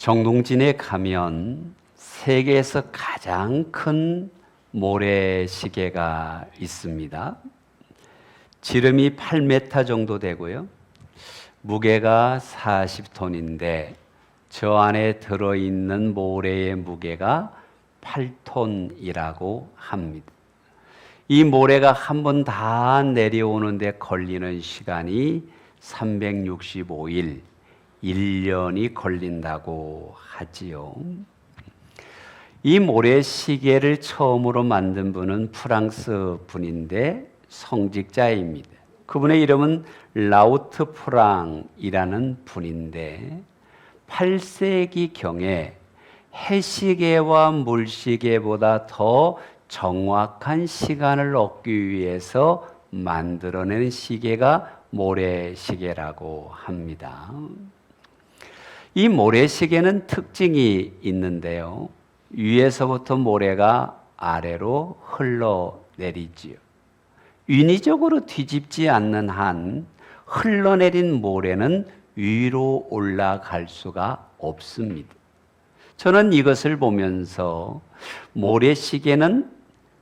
정동진에 가면 세계에서 가장 큰 모래시계가 있습니다. 지름이 8m 정도 되고요. 무게가 40톤인데 저 안에 들어있는 모래의 무게가 8톤이라고 합니다. 이 모래가 한 번 다 내려오는데 걸리는 시간이 365일, 1년이 걸린다고 하지요. 이 모래시계를 처음으로 만든 분은 프랑스 분인데 성직자입니다. 그분의 이름은 라우트 프랑이라는 분인데 8세기경에 해시계와 물시계보다 더 정확한 시간을 얻기 위해서 만들어낸 시계가 모래시계라고 합니다. 이 모래시계는 특징이 있는데요. 위에서부터 모래가 아래로 흘러내리지요. 인위적으로 뒤집지 않는 한 흘러내린 모래는 위로 올라갈 수가 없습니다. 저는 이것을 보면서 모래시계는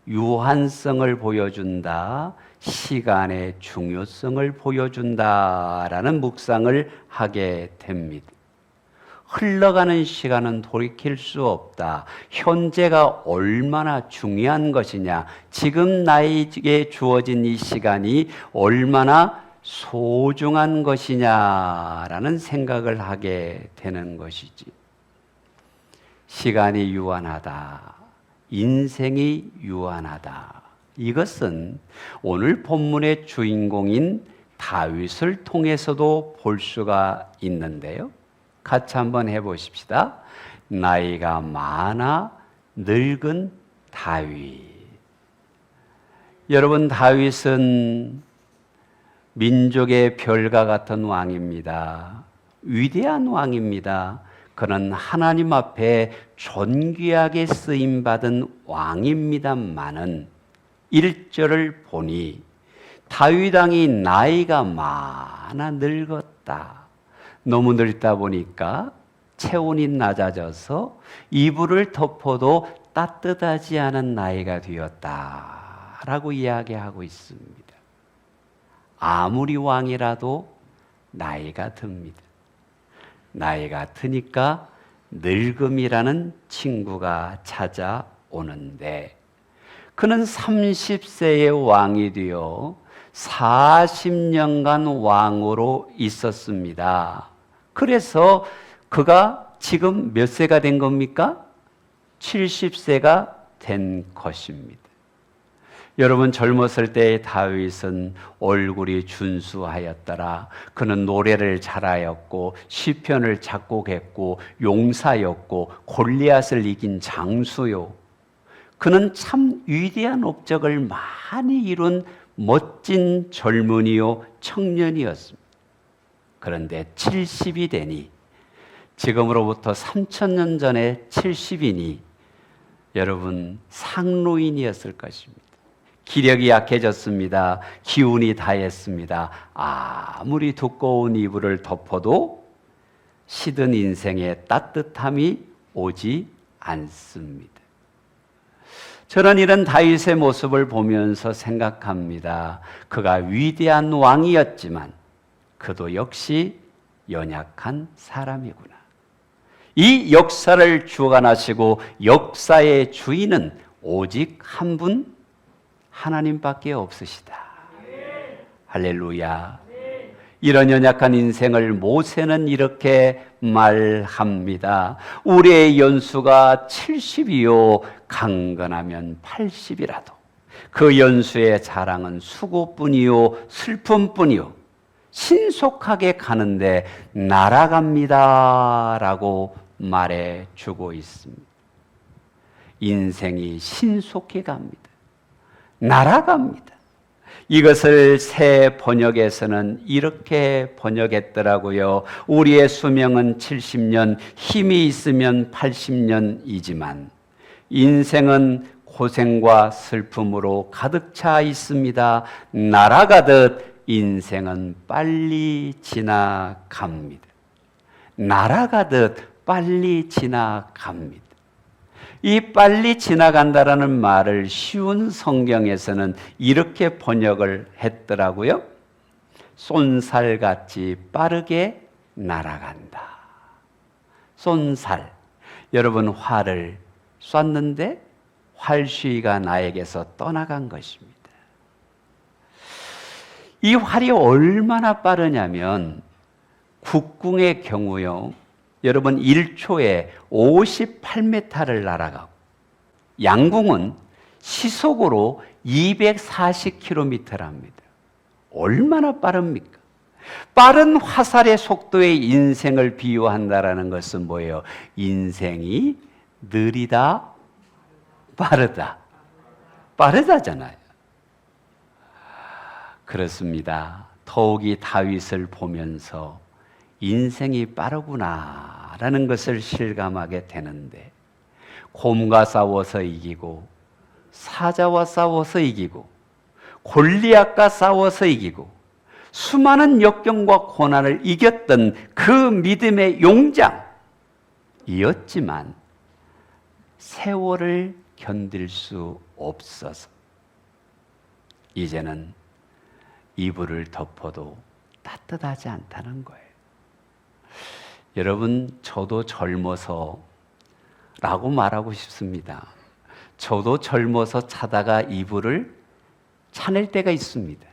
유한성을 보여준다, 시간의 중요성을 보여준다라는 묵상을 하게 됩니다. 흘러가는 시간은 돌이킬 수 없다. 현재가 얼마나 중요한 것이냐, 지금 나에게 주어진 이 시간이 얼마나 소중한 것이냐라는 생각을 하게 되는 것이지. 시간이 유한하다, 인생이 유한하다. 이것은 오늘 본문의 주인공인 다윗을 통해서도 볼 수가 있는데요. 같이 한번 해보십시다. 나이가 많아 늙은 다윗. 여러분, 다윗은 민족의 별과 같은 왕입니다. 위대한 왕입니다. 그는 하나님 앞에 존귀하게 쓰임받은 왕입니다마는 1절을 보니 다윗 왕이 나이가 많아 늙었다. 너무 늙다 보니까 체온이 낮아져서 이불을 덮어도 따뜻하지 않은 나이가 되었다라고 이야기하고 있습니다. 아무리 왕이라도 나이가 듭니다. 나이가 드니까 늙음이라는 친구가 찾아오는데 그는 30세의 왕이 되어 40년간 왕으로 있었습니다. 그래서 그가 지금 몇 세가 된 겁니까? 70세가 된 것입니다. 여러분, 젊었을 때의 다윗은 얼굴이 준수하였더라. 그는 노래를 잘하였고 시편을 작곡했고 용사였고 골리앗을 이긴 장수요. 그는 참 위대한 업적을 많이 이룬 멋진 젊은이요 청년이었습니다. 그런데 70이 되니, 지금으로부터 3000년 전에 70이니 여러분 상노인이었을 것입니다. 기력이 약해졌습니다. 기운이 다했습니다. 아무리 두꺼운 이불을 덮어도 시든 인생의 따뜻함이 오지 않습니다. 저는 이런 다윗의 모습을 보면서 생각합니다. 그가 위대한 왕이었지만 그도 역시 연약한 사람이구나. 이 역사를 주관하시고 역사의 주인은 오직 한 분, 하나님밖에 없으시다. 할렐루야. 이런 연약한 인생을 모세는 이렇게 말합니다. 우리의 연수가 70이요 강건하면 80이라도 그 연수의 자랑은 수고뿐이요 슬픔뿐이요 신속하게 가는데 날아갑니다라고 말해주고 있습니다. 인생이 신속히 갑니다. 날아갑니다. 이것을 새 번역에서는 이렇게 번역했더라고요. 우리의 수명은 70년, 힘이 있으면 80년이지만 인생은 고생과 슬픔으로 가득 차 있습니다. 날아가듯 인생은 빨리 지나갑니다. 날아가듯 빨리 지나갑니다. 이 빨리 지나간다라는 말을 쉬운 성경에서는 이렇게 번역을 했더라고요. 쏜살같이 빠르게 날아간다. 쏜살. 여러분, 활을 쐈는데 활쉬가 나에게서 떠나간 것입니다. 이 활이 얼마나 빠르냐면 국궁의 경우요, 여러분 1초에 58m를 날아가고 양궁은 시속으로 240km랍니다. 얼마나 빠릅니까? 빠른 화살의 속도에 인생을 비유한다라는 것은 뭐예요? 인생이 느리다, 빠르다. 빠르다잖아요. 그렇습니다. 더욱이 다윗을 보면서 인생이 빠르구나라는 것을 실감하게 되는데, 곰과 싸워서 이기고 사자와 싸워서 이기고 골리앗과 싸워서 이기고 수많은 역경과 고난을 이겼던 그 믿음의 용장이었지만 세월을 견딜 수 없어서 이제는 이불을 덮어도 따뜻하지 않다는 거예요. 여러분, 저도 젊어서 라고 말하고 싶습니다. 저도 젊어서 자다가 이불을 차낼 때가 있습니다.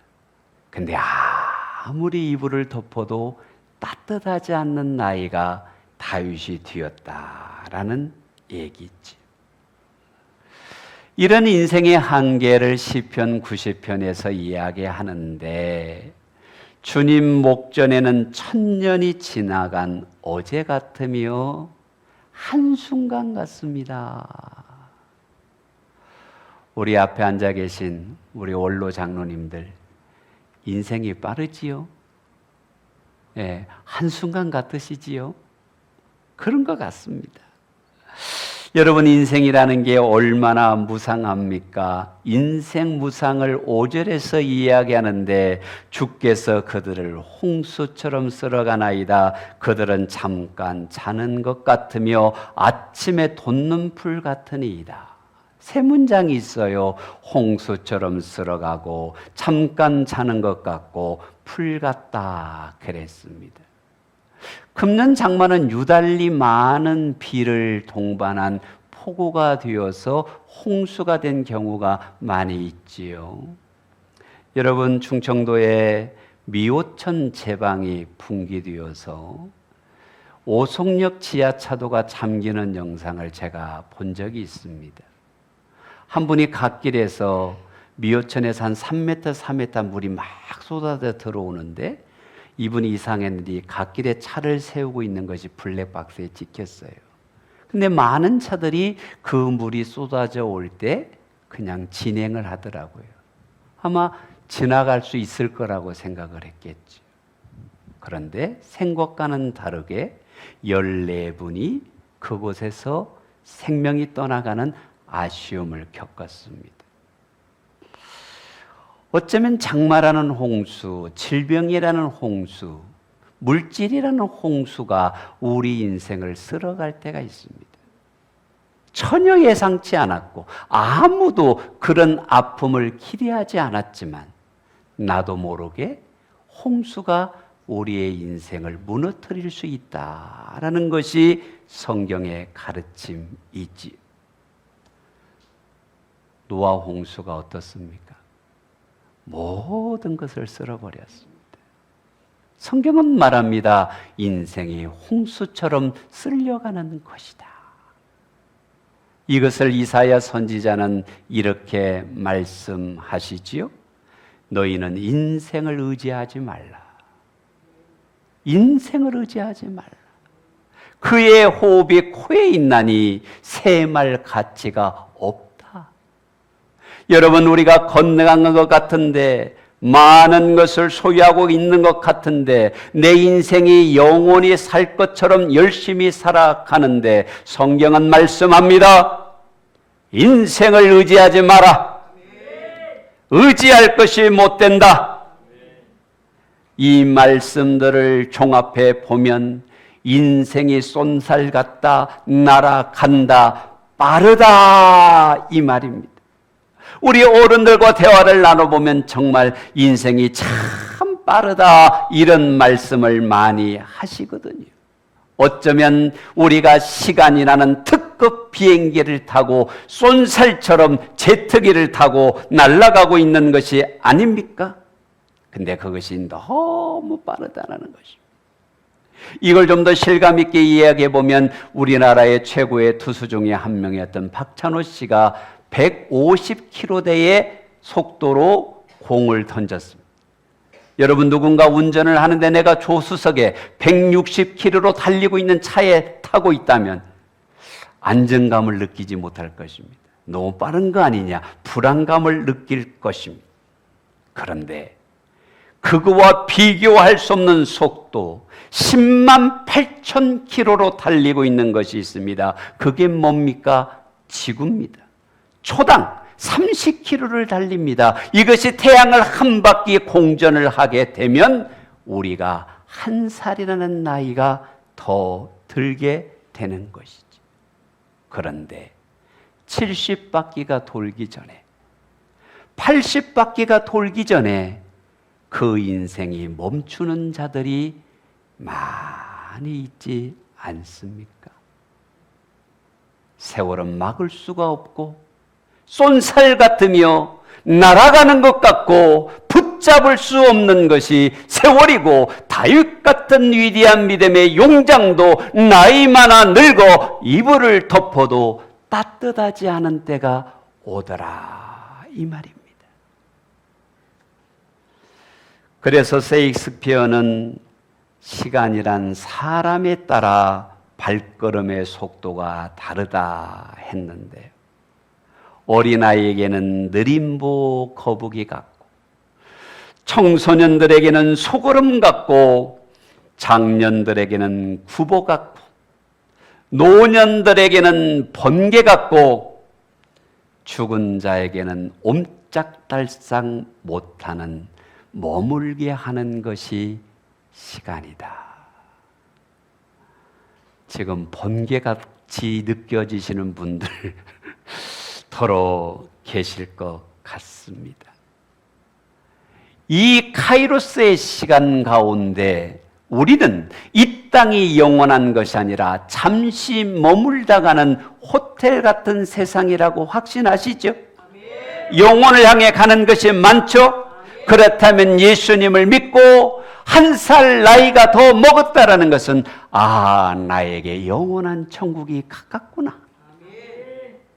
근데 아무리 이불을 덮어도 따뜻하지 않는 나이가 다윗이 되었다라는 얘기지. 이런 인생의 한계를 시편 90편에서 이야기하는데, 주님 목전에는 1000년이 지나간 어제 같으며 한순간 같습니다. 우리 앞에 앉아 계신 우리 원로 장로님들, 인생이 빠르지요? 예, 한순간 같으시지요? 그런 것 같습니다. 여러분, 인생이라는 게 얼마나 무상합니까? 인생 무상을 5절에서 이야기하는데, 주께서 그들을 홍수처럼 쓸어가나이다. 그들은 잠깐 자는 것 같으며 아침에 돋는 풀 같으니이다. 세 문장이 있어요. 홍수처럼 쓸어가고 잠깐 자는 것 같고 풀 같다 그랬습니다. 금년 장마는 유달리 많은 비를 동반한 폭우가 되어서 홍수가 된 경우가 많이 있지요. 여러분, 충청도에 미호천 제방이 붕괴되어서 오송역 지하차도가 잠기는 영상을 제가 본 적이 있습니다. 한 분이 갓길에서 미호천에서 한 3m, 4m 물이 막 쏟아져 들어오는데, 이분이 이상했는데 갓길에 차를 세우고 있는 것이 블랙박스에 찍혔어요. 근데 많은 차들이 그 물이 쏟아져 올 때 그냥 진행을 하더라고요. 아마 지나갈 수 있을 거라고 생각을 했겠죠. 그런데 생각과는 다르게 14분이 그곳에서 생명이 떠나가는 아쉬움을 겪었습니다. 어쩌면 장마라는 홍수, 질병이라는 홍수, 물질이라는 홍수가 우리 인생을 쓸어갈 때가 있습니다. 전혀 예상치 않았고 아무도 그런 아픔을 기대하지 않았지만 나도 모르게 홍수가 우리의 인생을 무너뜨릴 수 있다라는 것이 성경의 가르침이지요. 노아 홍수가 어떻습니까? 모든 것을 쓸어버렸습니다. 성경은 말합니다. 인생이 홍수처럼 쓸려가는 것이다. 이것을 이사야 선지자는 이렇게 말씀하시지요. 너희는 인생을 의지하지 말라. 인생을 의지하지 말라. 그의 호흡이 코에 있나니 새말 가치가 없다. 여러분, 우리가 건강한 것 같은데, 많은 것을 소유하고 있는 것 같은데, 내 인생이 영원히 살 것처럼 열심히 살아가는데, 성경은 말씀합니다. 인생을 의지하지 마라. 의지할 것이 못 된다. 이 말씀들을 종합해 보면 인생이 쏜살 같다, 날아간다, 빠르다 이 말입니다. 우리 어른들과 대화를 나눠보면 정말 인생이 참 빠르다 이런 말씀을 많이 하시거든요. 어쩌면 우리가 시간이라는 특급 비행기를 타고 쏜살처럼 제트기를 타고 날아가고 있는 것이 아닙니까? 근데 그것이 너무 빠르다는 것입니다. 이걸 좀 더 실감 있게 이야기해 보면 우리나라의 최고의 투수 중에 한 명이었던 박찬호 씨가 150km대의 속도로 공을 던졌습니다. 여러분 누군가 운전을 하는데 내가 조수석에 160km로 달리고 있는 차에 타고 있다면 안정감을 느끼지 못할 것입니다. 너무 빠른 거 아니냐, 불안감을 느낄 것입니다. 그런데 그거와 비교할 수 없는 속도 10만 8천 킬로로 달리고 있는 것이 있습니다. 그게 뭡니까? 지구입니다. 초당 30km를 달립니다. 이것이 태양을 한 바퀴 공전을 하게 되면 우리가 한 살이라는 나이가 더 들게 되는 것이지. 그런데 70바퀴가 돌기 전에, 80바퀴가 돌기 전에 그 인생이 멈추는 자들이 많이 있지 않습니까? 세월은 막을 수가 없고 쏜살 같으며 날아가는 것 같고 붙잡을 수 없는 것이 세월이고 다윗 같은 위대한 믿음의 용장도 나이 많아 늙어 이불을 덮어도 따뜻하지 않은 때가 오더라 이 말입니다. 그래서 세익스피어는 시간이란 사람에 따라 발걸음의 속도가 다르다 했는데요. 어린아이에게는 느림보 거북이 같고 청소년들에게는 소걸음 같고 장년들에게는 구보 같고 노년들에게는 번개 같고 죽은 자에게는 옴짝달싹 못하는 머물게 하는 것이 시간이다. 지금 번개같이 느껴지시는 분들 더러 계실 것 같습니다. 이 카이로스의 시간 가운데 우리는 이 땅이 영원한 것이 아니라 잠시 머물다 가는 호텔 같은 세상이라고 확신하시죠? 영혼을 향해 가는 것이 많죠? 그렇다면 예수님을 믿고 한 살 나이가 더 먹었다라는 것은 나에게 영원한 천국이 가깝구나.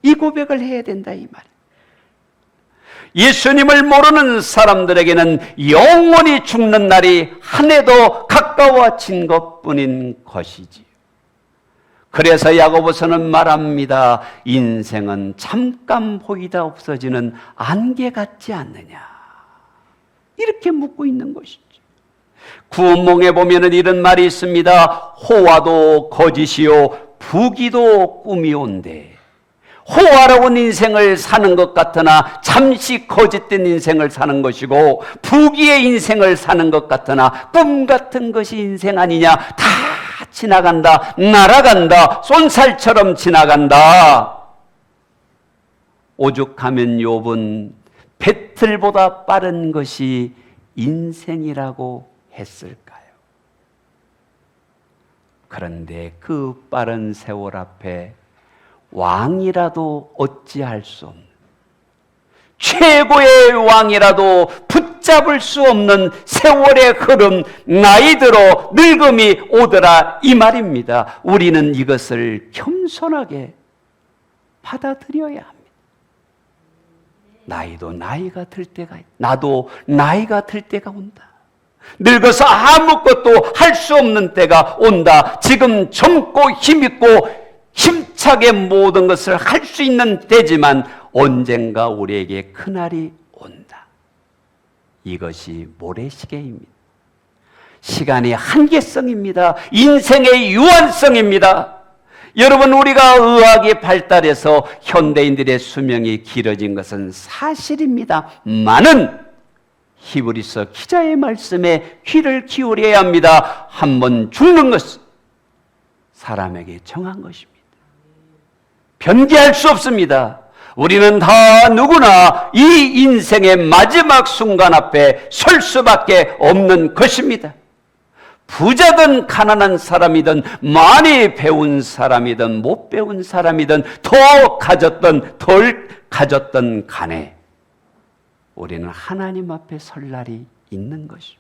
이 고백을 해야 된다 이 말이에요. 예수님을 모르는 사람들에게는 영원히 죽는 날이 한 해도 가까워진 것뿐인 것이지요. 그래서 야고보서는 말합니다. 인생은 잠깐 보이다 없어지는 안개 같지 않느냐. 이렇게 묻고 있는 것이죠. 구원몽에 보면은 이런 말이 있습니다. 호화도 거짓이요 부귀도 꿈이 온대. 호화로운 인생을 사는 것 같으나 잠시 거짓된 인생을 사는 것이고 부귀의 인생을 사는 것 같으나 꿈 같은 것이 인생 아니냐. 다 지나간다. 날아간다. 쏜살처럼 지나간다. 오죽하면 욥은 배틀보다 빠른 것이 인생이라고 했을까요? 그런데 그 빠른 세월 앞에 왕이라도 어찌할 수 없는, 최고의 왕이라도 붙잡을 수 없는 세월의 흐름, 나이 들어 늙음이 오더라 이 말입니다. 우리는 이것을 겸손하게 받아들여야 합니다. 나이도 나이가 들 때가 있다. 나도 나이가 들 때가 온다. 늙어서 아무것도 할 수 없는 때가 온다. 지금 젊고 힘있고 힘차게 모든 것을 할 수 있는 때지만 언젠가 우리에게 그날이 온다. 이것이 모래시계입니다. 시간이 한계성입니다. 인생의 유한성입니다. 여러분, 우리가 의학이 발달해서 현대인들의 수명이 길어진 것은 사실입니다만은 히브리서 기자의 말씀에 귀를 기울여야 합니다. 한번 죽는 것은 사람에게 정한 것입니다. 변개할 수 없습니다. 우리는 다 누구나 이 인생의 마지막 순간 앞에 설 수밖에 없는 것입니다. 부자든 가난한 사람이든 많이 배운 사람이든 못 배운 사람이든 더 가졌든 덜 가졌든 간에 우리는 하나님 앞에 설 날이 있는 것입니다.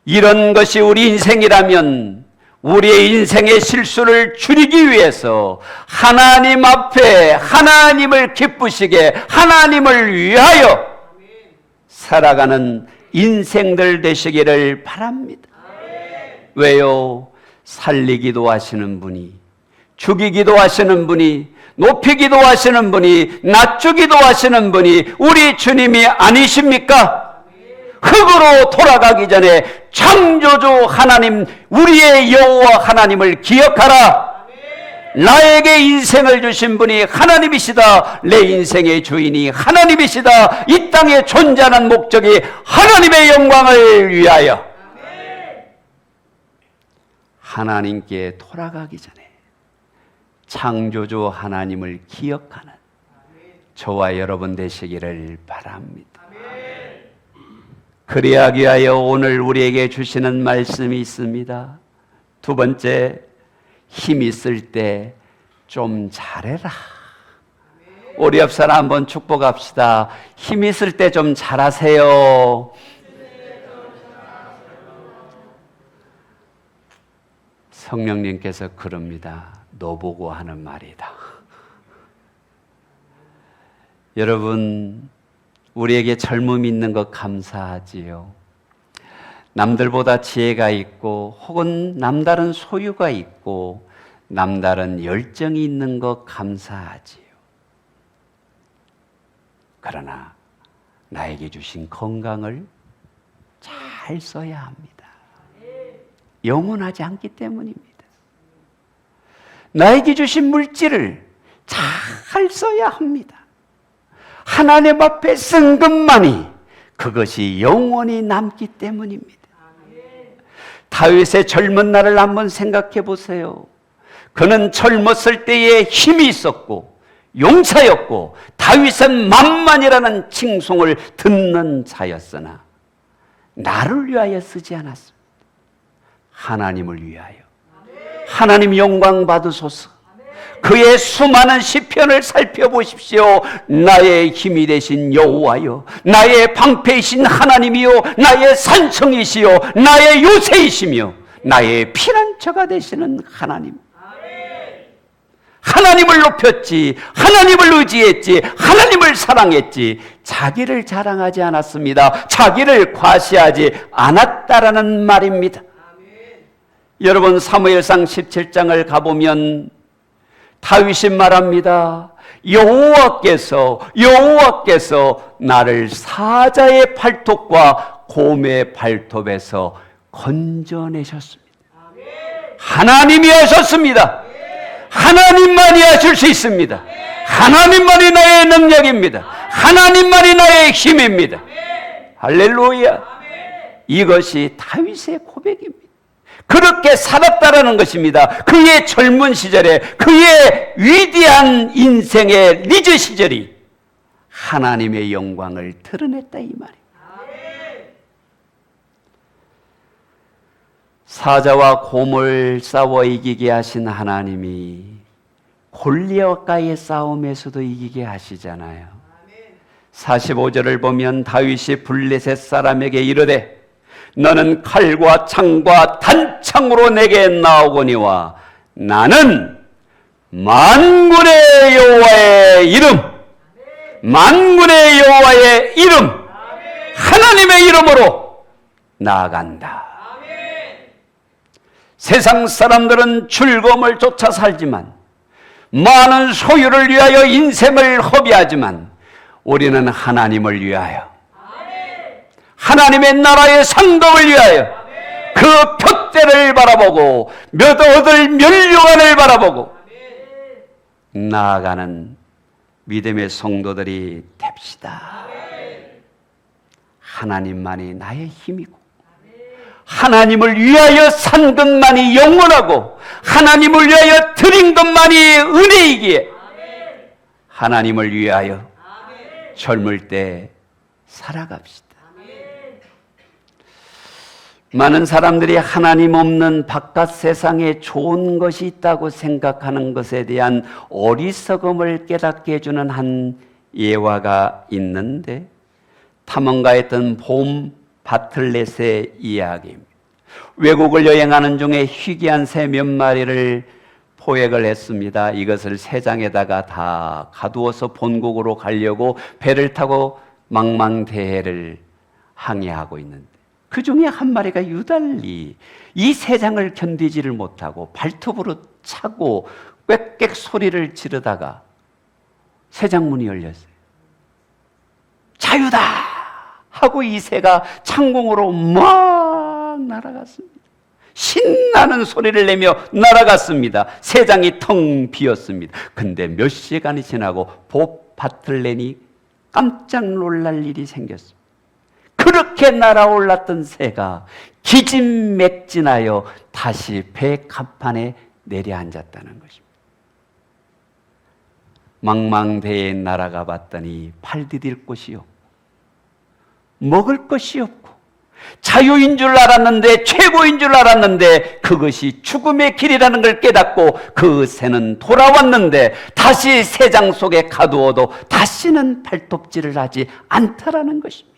이런 것이 우리 인생이라면 우리의 인생의 실수를 줄이기 위해서 하나님 앞에 하나님을 기쁘시게 하나님을 위하여 살아가는 인생들 되시기를 바랍니다. 왜요? 살리기도 하시는 분이, 죽이기도 하시는 분이, 높이기도 하시는 분이, 낮추기도 하시는 분이 우리 주님이 아니십니까? 흙으로 돌아가기 전에 창조주 하나님, 우리의 여호와 하나님을 기억하라. 나에게 인생을 주신 분이 하나님이시다. 내 인생의 주인이 하나님이시다. 이 땅에 존재하는 목적이 하나님의 영광을 위하여 하나님께 돌아가기 전에 창조주 하나님을 기억하는 저와 여러분 되시기를 바랍니다. 그리하기 위하여 오늘 우리에게 주시는 말씀이 있습니다. 두 번째, 힘 있을 때 좀 잘해라. 우리 옆 사람 한번 축복합시다. 힘 있을 때 좀 잘하세요. 성령님께서 그럽니다. 너 보고 하는 말이다. 여러분, 우리에게 젊음이 있는 것 감사하지요. 남들보다 지혜가 있고 혹은 남다른 소유가 있고 남다른 열정이 있는 것 감사하지요. 그러나 나에게 주신 건강을 잘 써야 합니다. 영원하지 않기 때문입니다. 나에게 주신 물질을 잘 써야 합니다. 하나님 앞에 쓴 것만이 그것이 영원히 남기 때문입니다. 다윗의 젊은 날을 한번 생각해 보세요. 그는 젊었을 때에 힘이 있었고 용사였고 다윗은 만만이라는 칭송을 듣는 자였으나 나를 위하여 쓰지 않았습니다. 하나님을 위하여. 하나님 영광 받으소서. 그의 수많은 시편을 살펴보십시오. 나의 힘이 되신 여호와여, 나의 방패이신 하나님이요, 나의 산성이시요, 나의 요새이시며 나의 피난처가 되시는 하나님. 하나님을 높였지, 하나님을 의지했지, 하나님을 사랑했지, 자기를 자랑하지 않았습니다. 자기를 과시하지 않았다라는 말입니다. 여러분, 사무엘상 17장을 가보면 다윗이 말합니다. 여호와께서 나를 사자의 팔톱과 곰의 발톱에서 건져내셨습니다. 하나님이 하셨습니다. 하나님만이 하실 수 있습니다. 하나님만이 나의 능력입니다. 하나님만이 나의 힘입니다. 할렐루야. 이것이 다윗의 고백입니다. 그렇게 살았다라는 것입니다. 그의 젊은 시절에, 그의 위대한 인생의 리즈 시절이 하나님의 영광을 드러냈다 이 말이에요. 사자와 곰을 싸워 이기게 하신 하나님이 골리앗과의 싸움에서도 이기게 하시잖아요. 45절을 보면 다윗이 블레셋 사람에게 이르되 너는 칼과 창과 단창으로 내게 나오거니와 나는 만군의 여호와의 이름, 만군의 여호와의 이름, 하나님의 이름으로 나아간다. 세상 사람들은 즐거움을 쫓아 살지만, 많은 소유를 위하여 인생을 허비하지만 우리는 하나님을 위하여, 하나님의 나라의 상급을 위하여 그 푯대를 바라보고 몇 얻을 면류관을 바라보고 나아가는 믿음의 성도들이 됩시다. 하나님만이 나의 힘이고 하나님을 위하여 산 것만이 영원하고 하나님을 위하여 드린 것만이 은혜이기에 하나님을 위하여 젊을 때 살아갑시다. 많은 사람들이 하나님 없는 바깥 세상에 좋은 것이 있다고 생각하는 것에 대한 어리석음을 깨닫게 해주는 한 예화가 있는데, 탐험가였던 봄 바틀렛의 이야기입니다. 외국을 여행하는 중에 희귀한 새 몇 마리를 포획을 했습니다. 이것을 새장에다가 다 가두어서 본국으로 가려고 배를 타고 망망대해를 항해하고 있는데, 그 중에 한 마리가 유달리 이 새장을 견디지를 못하고 발톱으로 차고 꽥꽥 소리를 지르다가 새장문이 열렸어요. 자유다! 하고 이 새가 창공으로 막 날아갔습니다. 신나는 소리를 내며 날아갔습니다. 새장이 텅 비었습니다. 근데 몇 시간이 지나고 봅 바틀렛이 깜짝 놀랄 일이 생겼습니다. 그렇게 날아올랐던 새가 기진맥진하여 다시 배 갑판에 내려앉았다는 것입니다. 망망대해에 날아가 봤더니 팔 디딜 곳이 없고 먹을 것이 없고 자유인 줄 알았는데, 최고인 줄 알았는데 그것이 죽음의 길이라는 걸 깨닫고 그 새는 돌아왔는데 다시 새장 속에 가두어도 다시는 발톱질을 하지 않다라는 것입니다.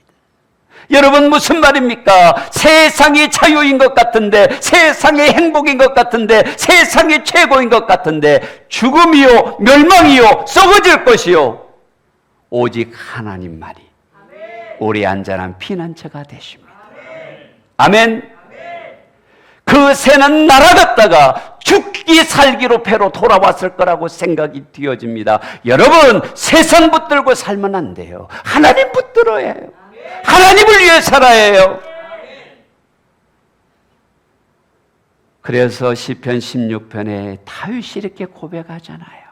여러분, 무슨 말입니까? 세상이 자유인 것 같은데, 세상이 행복인 것 같은데, 세상이 최고인 것 같은데 죽음이요 멸망이요 썩어질 것이요 오직 하나님만이 오래 안전한 피난처가 되십니다. 아멘. 그 새는 날아갔다가 죽기 살기로 배로 돌아왔을 거라고 생각이 되어집니다. 여러분, 세상 붙들고 살면 안 돼요. 하나님 붙들어야 해요. 하나님을 위해 살아야 해요. 그래서 시편 16편에 다윗이 이렇게 고백하잖아요.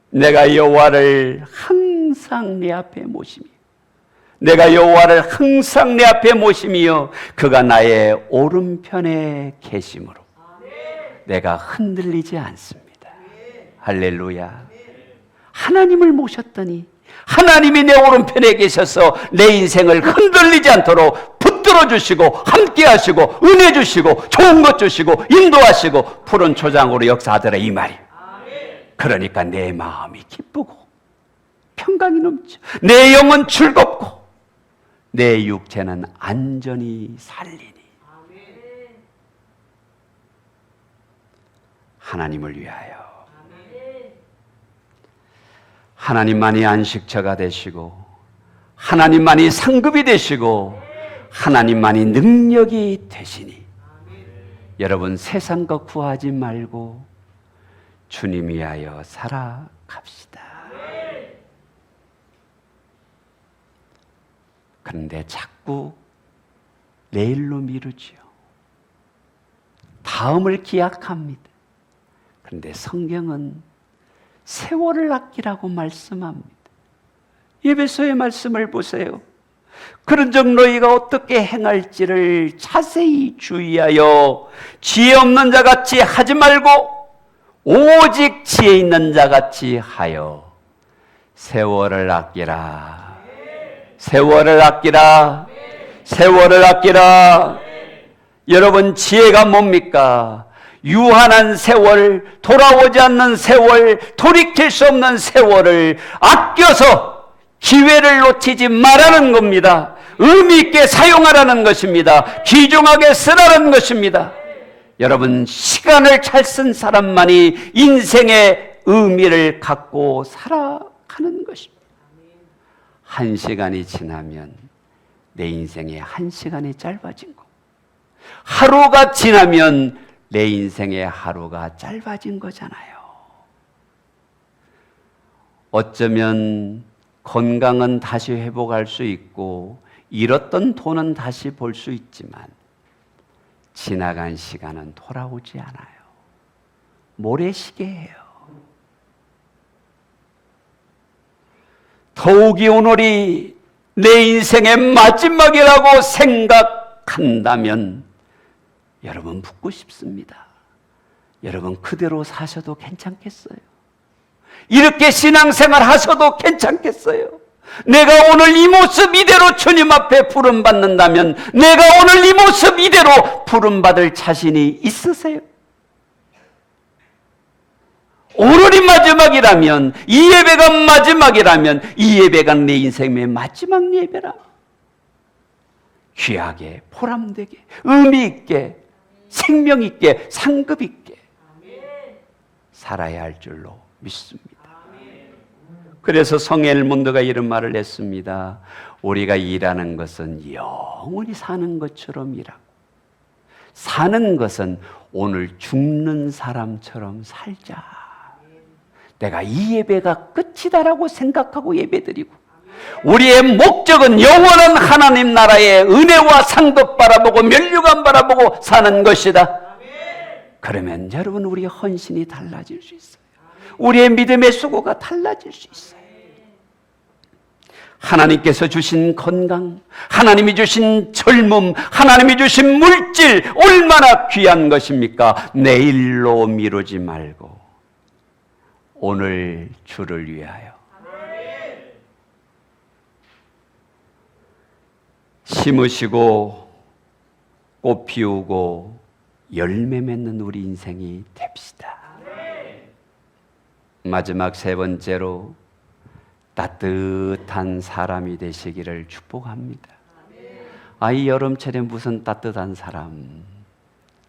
내가 여호와를 항상 내 앞에 모시며, 내가 여호와를 항상 내 앞에 모시며 그가 나의 오른편에 계심으로 내가 흔들리지 않습니다. 할렐루야. 하나님을 모셨더니 하나님이 내 오른편에 계셔서 내 인생을 흔들리지 않도록 붙들어 주시고 함께 하시고 은혜 주시고 좋은 것 주시고 인도하시고 푸른 초장으로 역사하더라, 이 말이. 그러니까 내 마음이 기쁘고 평강이 넘쳐, 내 영은 즐겁고 내 육체는 안전히 살리니. 하나님을 위하여. 하나님만이 안식처가 되시고 하나님만이 상급이 되시고 하나님만이 능력이 되시니 여러분, 세상 것 구하지 말고 주님 위하여 살아갑시다. 그런데 자꾸 내일로 미루지요. 다음을 기약합니다. 그런데 성경은 세월을 아끼라고 말씀합니다. 에베소의 말씀을 보세요. 그런즉 너희가 어떻게 행할지를 자세히 주의하여 지혜 없는 자같이 하지 말고 오직 지혜 있는 자같이 하여 세월을 아끼라. 세월을 아끼라. 세월을 아끼라. 여러분, 지혜가 뭡니까? 유한한 세월, 돌아오지 않는 세월, 돌이킬 수 없는 세월을 아껴서 기회를 놓치지 말라는 겁니다. 의미 있게 사용하라는 것입니다. 귀중하게 쓰라는 것입니다. 여러분, 시간을 잘 쓴 사람만이 인생의 의미를 갖고 살아가는 것입니다. 1시간이 지나면 내 인생의 1시간이 짧아진 거, 하루가 지나면 내 인생의 하루가 짧아진 거잖아요. 어쩌면 건강은 다시 회복할 수 있고 잃었던 돈은 다시 벌 수 있지만 지나간 시간은 돌아오지 않아요. 모래시계예요. 더욱이 오늘이 내 인생의 마지막이라고 생각한다면 여러분 묻고 싶습니다. 여러분 그대로 사셔도 괜찮겠어요? 이렇게 신앙생활 하셔도 괜찮겠어요? 내가 오늘 이 모습 이대로 주님 앞에 부름받는다면 내가 오늘 이 모습 이대로 부름받을 자신이 있으세요? 오늘이 마지막이라면, 이 예배가 마지막이라면 이 예배가 내 인생의 마지막 예배라. 귀하게, 보람되게, 의미 있게, 생명 있게, 상급 있게 살아야 할 줄로 믿습니다. 그래서 성에 엘몬드가 이런 말을 했습니다. 우리가 일하는 것은 영원히 사는 것처럼 일하고, 사는 것은 오늘 죽는 사람처럼 살자. 내가 이 예배가 끝이다라고 생각하고 예배드리고, 우리의 목적은 영원한 하나님 나라의 은혜와 상급 바라보고 면류관 바라보고 사는 것이다. 그러면 여러분 우리의 헌신이 달라질 수 있어요. 우리의 믿음의 수고가 달라질 수 있어요. 하나님께서 주신 건강, 하나님이 주신 젊음, 하나님이 주신 물질 얼마나 귀한 것입니까? 내일로 미루지 말고 오늘 주를 위하여 심으시고 꽃 피우고 열매 맺는 우리 인생이 됩시다. 마지막 세 번째로 따뜻한 사람이 되시기를 축복합니다. 이 여름철에 무슨 따뜻한 사람?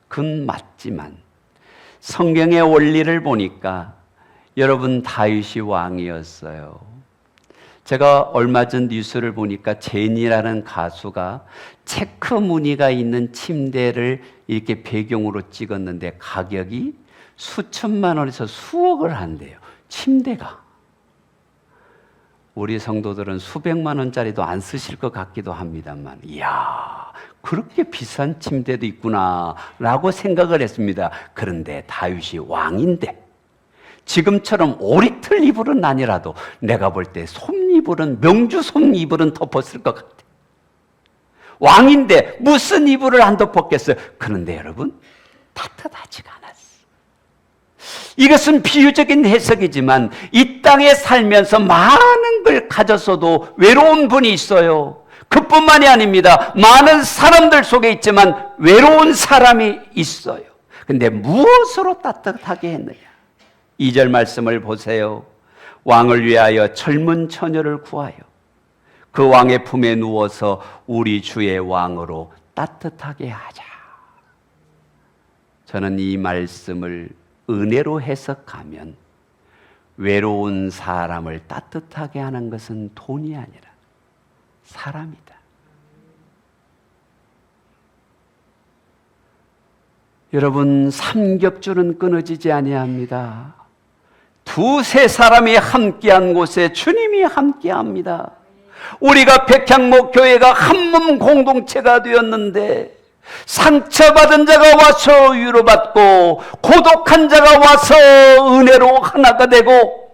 그건 맞지만 성경의 원리를 보니까 여러분 다윗이 왕이었어요. 제가 얼마 전 뉴스를 보니까 제니라는 가수가 체크 무늬가 있는 침대를 이렇게 배경으로 찍었는데 가격이 수천만 원에서 수억을 한대요. 침대가. 우리 성도들은 수백만 원짜리도 안 쓰실 것 같기도 합니다만, 이야, 그렇게 비싼 침대도 있구나 라고 생각을 했습니다. 그런데 다윗이 왕인데 지금처럼 오리틀 이불은 아니라도 내가 볼 때 솜이불은, 명주 솜이불은 덮었을 것 같아요. 왕인데 무슨 이불을 안 덮었겠어요? 그런데 여러분, 따뜻하지가 않았어요. 이것은 비유적인 해석이지만 이 땅에 살면서 많은 걸 가졌어도 외로운 분이 있어요. 그뿐만이 아닙니다. 많은 사람들 속에 있지만 외로운 사람이 있어요. 근데 무엇으로 따뜻하게 했느냐? 2절 말씀을 보세요. 왕을 위하여 젊은 처녀를 구하여 그 왕의 품에 누워서 우리 주의 왕으로 따뜻하게 하자. 저는 이 말씀을 은혜로 해석하면 외로운 사람을 따뜻하게 하는 것은 돈이 아니라 사람이다. 여러분, 삼겹줄은 끊어지지 아니합니다. 두세 사람이 함께한 곳에 주님이 함께합니다. 우리가 백향목 교회가 한몸 공동체가 되었는데 상처받은 자가 와서 위로받고 고독한 자가 와서 은혜로 하나가 되고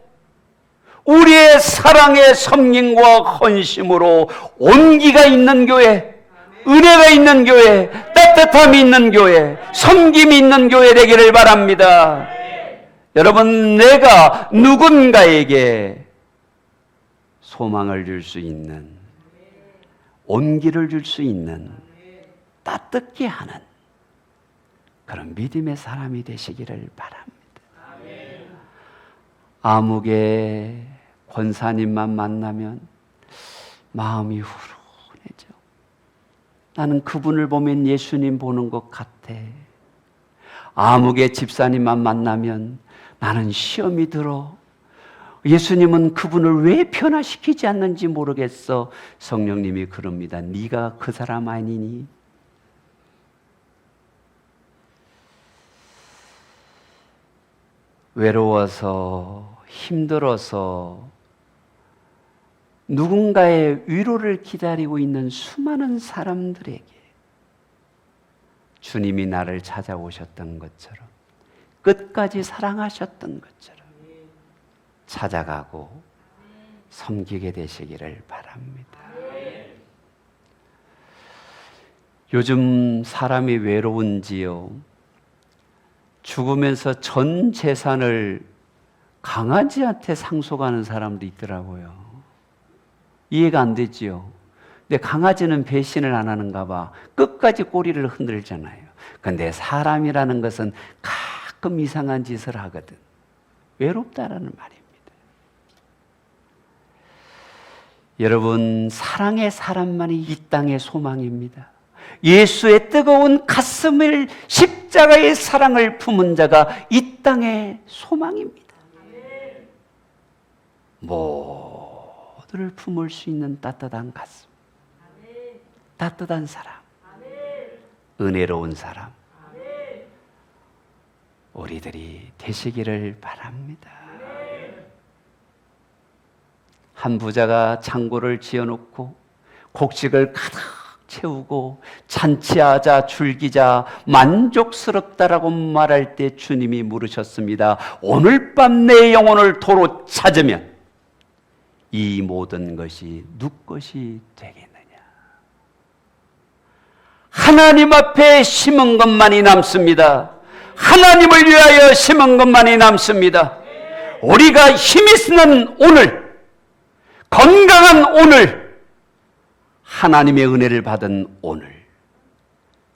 우리의 사랑의 섬김과 헌심으로 온기가 있는 교회, 은혜가 있는 교회, 따뜻함이 있는 교회, 섬김이 있는 교회 되기를 바랍니다. 여러분, 내가 누군가에게 소망을 줄 수 있는, 온기를 줄 수 있는, 따뜻게 하는 그런 믿음의 사람이 되시기를 바랍니다. 아무개 권사님만 만나면 마음이 후련해져. 나는 그분을 보면 예수님 보는 것 같아. 아무개 집사님만 만나면 나는 시험이 들어. 예수님은 그분을 왜 변화시키지 않는지 모르겠어. 성령님이 그럽니다. 네가 그 사람 아니니? 외로워서 힘들어서 누군가의 위로를 기다리고 있는 수많은 사람들에게 주님이 나를 찾아오셨던 것처럼, 끝까지 사랑하셨던 것처럼 찾아가고 섬기게 되시기를 바랍니다. 요즘 사람이 외로운지요. 죽으면서 전 재산을 강아지한테 상속하는 사람도 있더라고요. 이해가 안 되지요. 근데 강아지는 배신을 안 하는가 봐. 끝까지 꼬리를 흔들잖아요. 근데 사람이라는 것은 가끔 이상한 짓을 하거든. 외롭다라는 말입니다. 여러분, 사랑의 사람만이 이 땅의 소망입니다. 예수의 뜨거운 가슴을 십자가의 사랑을 품은 자가 이 땅의 소망입니다. 모두를 품을 수 있는 따뜻한 가슴, 따뜻한 사람, 은혜로운 사람, 우리들이 되시기를 바랍니다. 한 부자가 창고를 지어놓고 곡식을 가득 채우고 잔치하자 즐기자 만족스럽다라고 말할 때 주님이 물으셨습니다. 오늘 밤 내 영혼을 도로 찾으면 이 모든 것이 누구 것이 되겠느냐? 하나님 앞에 심은 것만이 남습니다. 하나님을 위하여 심은 것만이 남습니다. 우리가 힘이 쓰는 오늘, 건강한 오늘, 하나님의 은혜를 받은 오늘,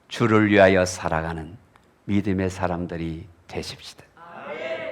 주를 위하여 살아가는 믿음의 사람들이 되십시다.